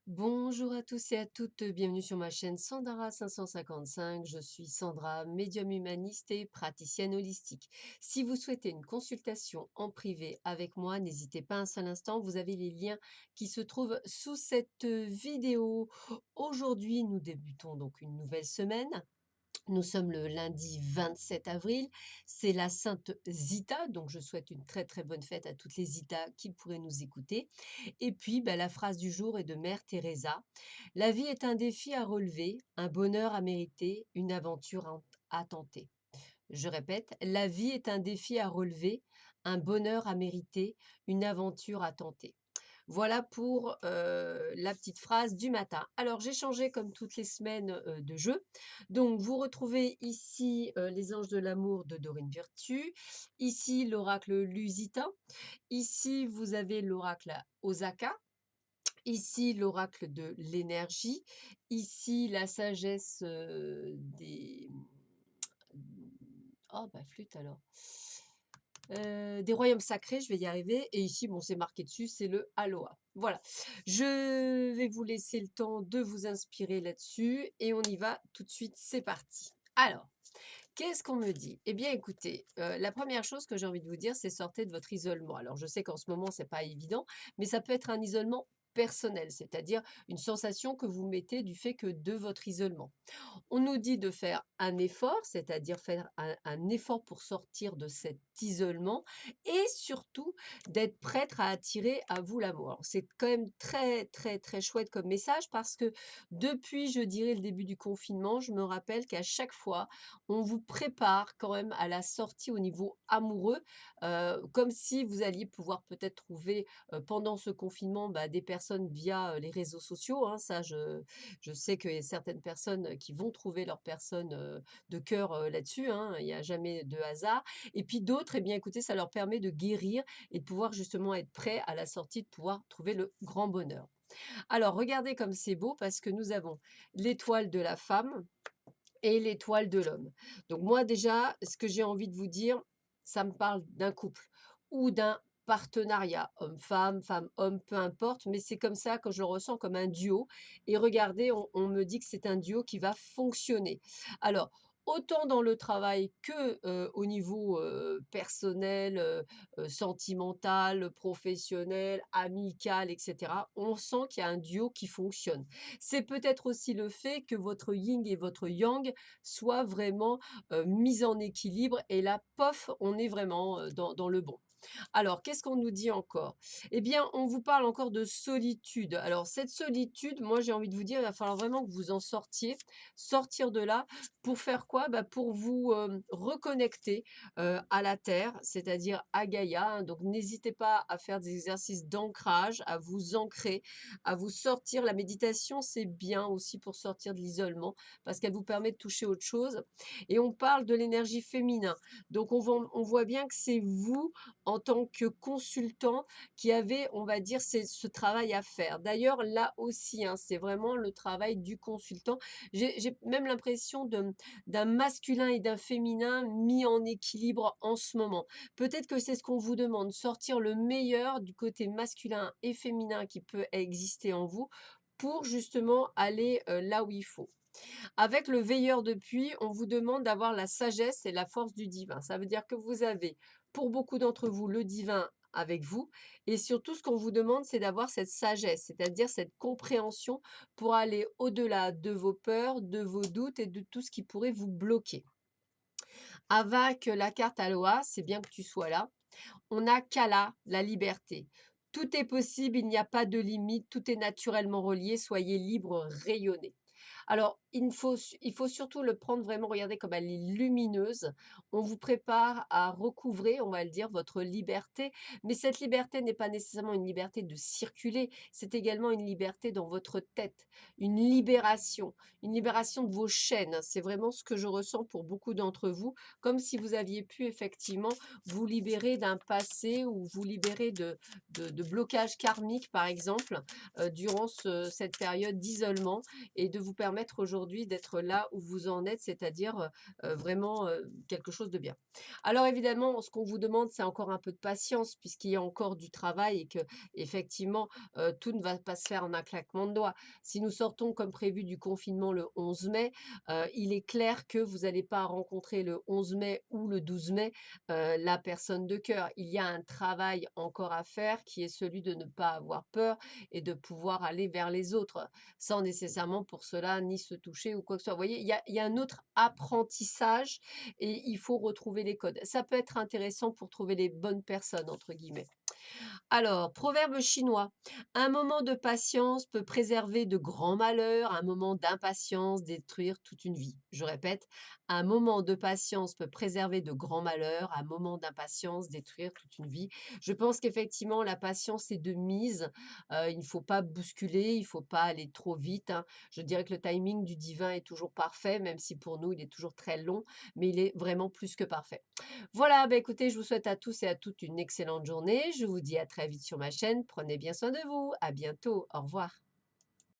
Bonjour à tous et à toutes, bienvenue sur ma chaîne Sandara 555. Je suis Sandra, médium humaniste et praticienne holistique. Si vous souhaitez une consultation en privé avec moi, n'hésitez pas un seul instant, vous avez les liens qui se trouvent sous cette vidéo. Aujourd'hui, nous débutons donc une nouvelle semaine. Nous sommes le lundi 27 avril, c'est la Sainte Zita, donc je souhaite une très très bonne fête à toutes les Zita qui pourraient nous écouter. Et puis, la phrase du jour est de Mère Teresa. La vie est un défi à relever, un bonheur à mériter, une aventure à tenter. Je répète, la vie est un défi à relever, un bonheur à mériter, une aventure à tenter. Voilà pour la petite phrase du matin. Alors, j'ai changé comme toutes les semaines de jeu. Donc, vous retrouvez ici les anges de l'amour de Dorine Virtue. Ici, l'oracle Lusitain. Ici, vous avez l'oracle Osaka. Ici, l'oracle de l'énergie. Ici, la sagesse des... Oh, flûte alors. Des royaumes sacrés, je vais y arriver. Et ici, bon, c'est marqué dessus, c'est le Aloha. Voilà. Je vais vous laisser le temps de vous inspirer là-dessus. Et on y va tout de suite. C'est parti. Alors, qu'est-ce qu'on me dit? Eh bien, écoutez, la première chose que j'ai envie de vous dire, c'est sortez de votre isolement. Alors, je sais qu'en ce moment, c'est pas évident, mais ça peut être un isolement personnel, c'est-à-dire une sensation que vous mettez du fait que de votre isolement. On nous dit de faire un effort, c'est-à-dire faire un effort pour sortir de cet isolement et surtout d'être prête à attirer à vous l'amour. Alors, c'est quand même très, très, très chouette comme message parce que depuis, je dirais, le début du confinement, je me rappelle qu'à chaque fois, on vous prépare quand même à la sortie au niveau amoureux, comme si vous alliez pouvoir peut-être trouver pendant ce confinement des personnes via les réseaux sociaux. Hein, ça, je sais qu'il y a certaines personnes qui vont trouver leur personne de cœur là-dessus, hein, il n'y a jamais de hasard. Et puis d'autres, eh bien écoutez, ça leur permet de guérir et de pouvoir justement être prêt à la sortie, de pouvoir trouver le grand bonheur. Alors regardez comme c'est beau parce que nous avons l'étoile de la femme et l'étoile de l'homme. Donc moi déjà, ce que j'ai envie de vous dire, ça me parle d'un couple ou d'un partenariat, homme-femme, femme-homme, peu importe, mais c'est comme ça que je le ressens comme un duo. Et regardez, on me dit que c'est un duo qui va fonctionner. Alors, autant dans le travail que au niveau personnel, sentimental, professionnel, amical, etc., on sent qu'il y a un duo qui fonctionne. C'est peut-être aussi le fait que votre yin et votre yang soient vraiment mis en équilibre et là, pof, on est vraiment dans le bon. Alors, qu'est-ce qu'on nous dit encore? Eh bien, on vous parle encore de solitude. Alors, cette solitude, moi, j'ai envie de vous dire, il va falloir vraiment que vous en sortiez, sortir de là, pour faire quoi? Pour vous reconnecter à la Terre, c'est-à-dire à Gaïa, hein. Donc, n'hésitez pas à faire des exercices d'ancrage, à vous ancrer, à vous sortir. La méditation, c'est bien aussi pour sortir de l'isolement, parce qu'elle vous permet de toucher autre chose. Et on parle de l'énergie féminin. Donc, on voit bien que c'est vous en tant que consultant qui avait, on va dire, ce travail à faire. D'ailleurs, là aussi, hein, c'est vraiment le travail du consultant. J'ai même l'impression d'un masculin et d'un féminin mis en équilibre en ce moment. Peut-être que c'est ce qu'on vous demande, sortir le meilleur du côté masculin et féminin qui peut exister en vous pour justement aller là où il faut. Avec le veilleur de pluie, on vous demande d'avoir la sagesse et la force du divin. Ça veut dire que vous avez, pour beaucoup d'entre vous, le divin avec vous. Et surtout, ce qu'on vous demande, c'est d'avoir cette sagesse, c'est-à-dire cette compréhension pour aller au-delà de vos peurs, de vos doutes et de tout ce qui pourrait vous bloquer. Avec la carte Aloha, c'est bien que tu sois là. On a Kala, la liberté. Tout est possible, il n'y a pas de limite, tout est naturellement relié, soyez libre, rayonnez. Alors, il faut surtout le prendre vraiment, regardez comme elle est lumineuse. On vous prépare à recouvrer, on va le dire, votre liberté. Mais cette liberté n'est pas nécessairement une liberté de circuler, c'est également une liberté dans votre tête, une libération de vos chaînes. C'est vraiment ce que je ressens pour beaucoup d'entre vous, comme si vous aviez pu effectivement vous libérer d'un passé ou vous libérer de blocages karmiques, par exemple, durant cette période d'isolement et de vous permettre permettre aujourd'hui d'être là où vous en êtes, c'est-à-dire, vraiment, quelque chose de bien. Alors évidemment, ce qu'on vous demande, c'est encore un peu de patience puisqu'il y a encore du travail et qu'effectivement, tout ne va pas se faire en un claquement de doigts. Si nous sortons comme prévu du confinement le 11 mai, il est clair que vous n'allez pas rencontrer le 11 mai ou le 12 mai, la personne de cœur. Il y a un travail encore à faire qui est celui de ne pas avoir peur et de pouvoir aller vers les autres, sans nécessairement pour cela ni se toucher ou quoi que ce soit. Vous voyez, il y a un autre apprentissage et il faut retrouver les codes. Ça peut être intéressant pour trouver les «bonnes personnes» entre guillemets. Alors, proverbe chinois. Un moment de patience peut préserver de grands malheurs, un moment d'impatience détruire toute une vie. Je répète, un moment de patience peut préserver de grands malheurs, un moment d'impatience détruire toute une vie. Je pense qu'effectivement, la patience est de mise. Il ne faut pas bousculer, il ne faut pas aller trop vite, hein. Je dirais que le timing du divin est toujours parfait, même si pour nous, il est toujours très long, mais il est vraiment plus que parfait. Voilà, bah, écoutez, je vous souhaite à tous et à toutes une excellente journée. Je vous dis à très vite sur ma chaîne. Prenez bien soin de vous. À bientôt. Au revoir.